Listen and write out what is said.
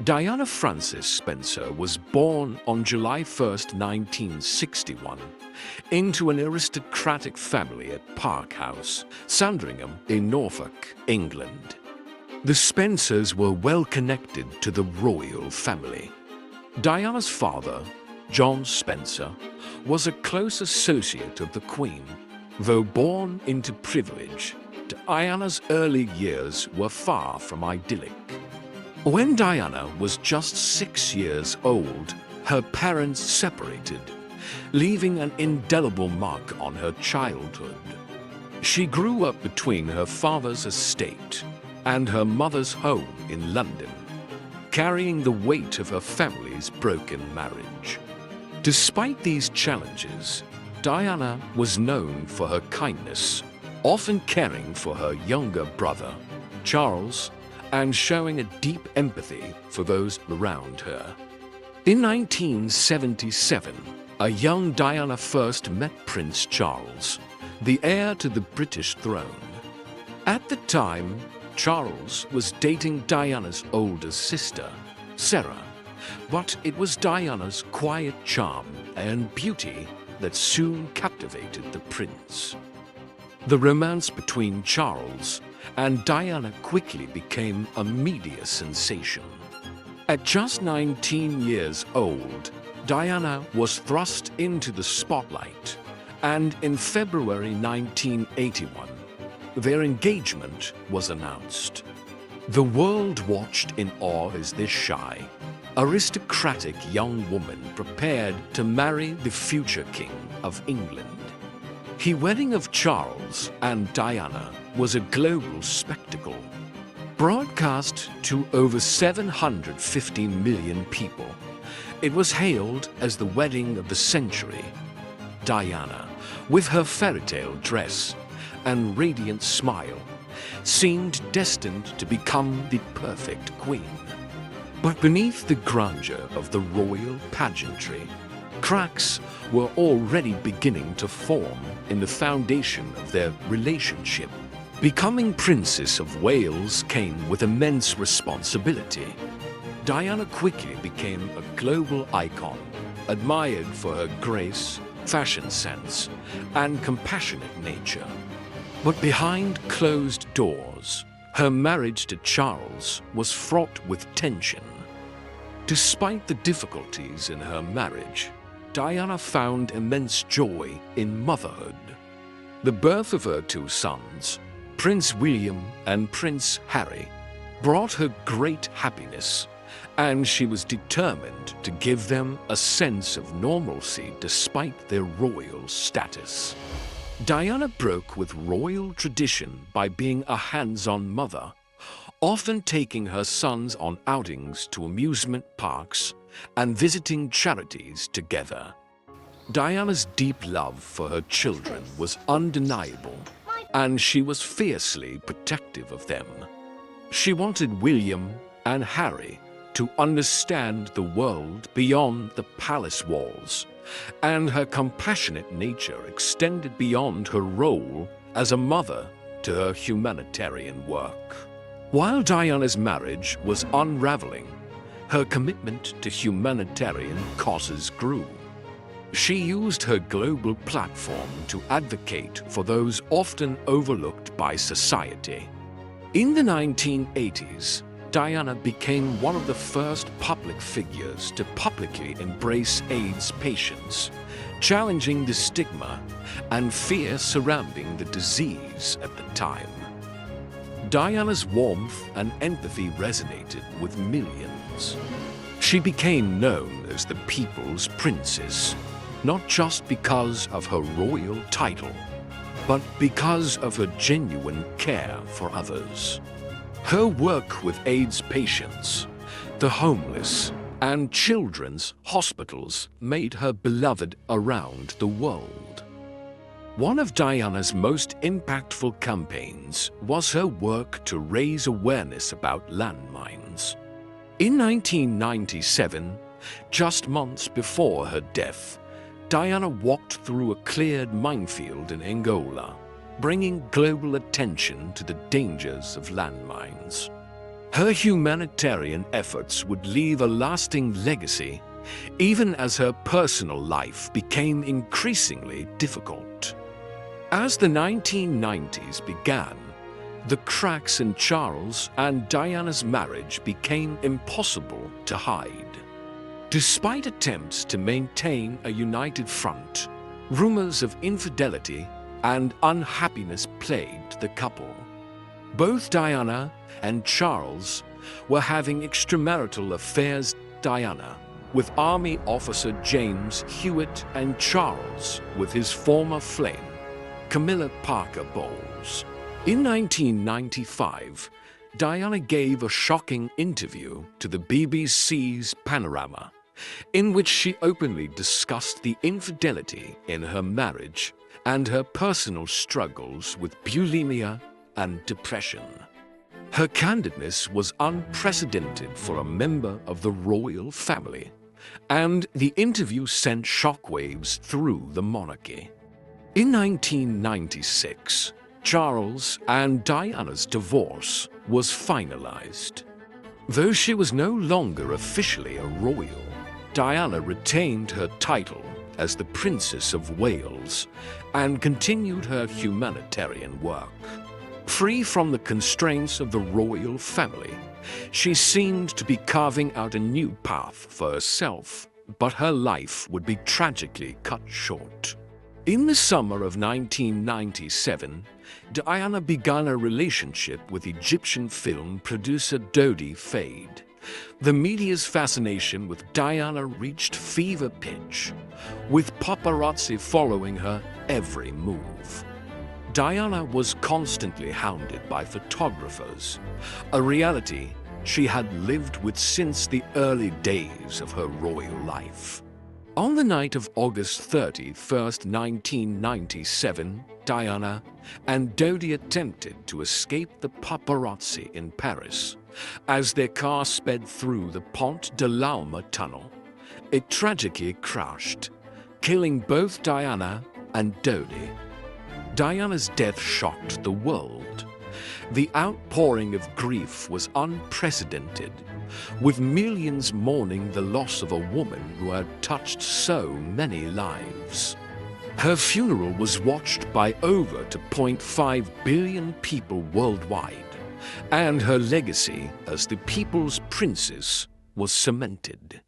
Diana Frances Spencer was born on July 1st, 1961, into an aristocratic family at Park House, Sandringham in Norfolk, England. The Spencers were well connected to the royal family. Diana's father, John Spencer, was a close associate of the Queen. Though born into privilege, Diana's early years were far from idyllic. When Diana was just 6 years old, her parents separated, leaving an indelible mark on her childhood. She grew up between her father's estate and her mother's home in London, carrying the weight of her family's broken marriage. Despite these challenges, Diana was known for her kindness, often caring for her younger brother, Charles, and showing a deep empathy for those around her. In 1977, a young Diana first met Prince Charles, the heir to the British throne. At the time, Charles was dating Diana's older sister, Sarah, but it was Diana's quiet charm and beauty that soon captivated the prince. The romance between Charles and Diana quickly became a media sensation. At just 19 years old, Diana was thrust into the spotlight, and in February 1981, their engagement was announced. The world watched in awe as this shy, aristocratic young woman prepared to marry the future king of England. The wedding of Charles and Diana was a global spectacle. Broadcast to over 750 million people, it was hailed as the wedding of the century. Diana, with her fairy-tale dress and radiant smile, seemed destined to become the perfect queen. But beneath the grandeur of the royal pageantry, cracks were already beginning to form in the foundation of their relationship. Becoming Princess of Wales came with immense responsibility. Diana quickly became a global icon, admired for her grace, fashion sense, and compassionate nature. But behind closed doors, her marriage to Charles was fraught with tension. Despite the difficulties in her marriage, Diana found immense joy in motherhood. The birth of her two sons, Prince William and Prince Harry, brought her great happiness, and she was determined to give them a sense of normalcy despite their royal status. Diana broke with royal tradition by being a hands-on mother, often taking her sons on outings to amusement parks and visiting charities together. Diana's deep love for her children was undeniable, and she was fiercely protective of them. She wanted William and Harry to understand the world beyond the palace walls, and her compassionate nature extended beyond her role as a mother to her humanitarian work. While Diana's marriage was unraveling, her commitment to humanitarian causes grew. She used her global platform to advocate for those often overlooked by society. In the 1980s, Diana became one of the first public figures to publicly embrace AIDS patients, challenging the stigma and fear surrounding the disease at the time. Diana's warmth and empathy resonated with millions. She became known as the People's Princess, not just because of her royal title, but because of her genuine care for others. Her work with AIDS patients, the homeless, and children's hospitals made her beloved around the world. One of Diana's most impactful campaigns was her work to raise awareness about landmines. In 1997, just months before her death, Diana walked through a cleared minefield in Angola, bringing global attention to the dangers of landmines. Her humanitarian efforts would leave a lasting legacy, even as her personal life became increasingly difficult. As the 1990s began, the cracks in Charles and Diana's marriage became impossible to hide. Despite attempts to maintain a united front, rumors of infidelity and unhappiness plagued the couple. Both Diana and Charles were having extramarital affairs. Diana with Army officer James Hewitt, and Charles with his former flame, Camilla Parker Bowles. In 1995, Diana gave a shocking interview to the BBC's Panorama, in which she openly discussed the infidelity in her marriage and her personal struggles with bulimia and depression. Her candidness was unprecedented for a member of the royal family, and the interview sent shockwaves through the monarchy. In 1996, Charles and Diana's divorce was finalized. Though she was no longer officially a royal, Diana retained her title as the Princess of Wales and continued her humanitarian work. Free from the constraints of the royal family, she seemed to be carving out a new path for herself, but her life would be tragically cut short. In the summer of 1997, Diana began a relationship with Egyptian film producer Dodi Fade. The media's fascination with Diana reached fever pitch, with paparazzi following her every move. Diana was constantly hounded by photographers, a reality she had lived with since the early days of her royal life. On the night of August 31st, 1997, Diana and Dodi attempted to escape the paparazzi in Paris. As their car sped through the Pont de l'Alma tunnel, it tragically crashed, killing both Diana and Dodi. Diana's death shocked the world. The outpouring of grief was unprecedented, with millions mourning the loss of a woman who had touched so many lives. Her funeral was watched by over 2.5 billion people worldwide, and her legacy as the people's princess was cemented.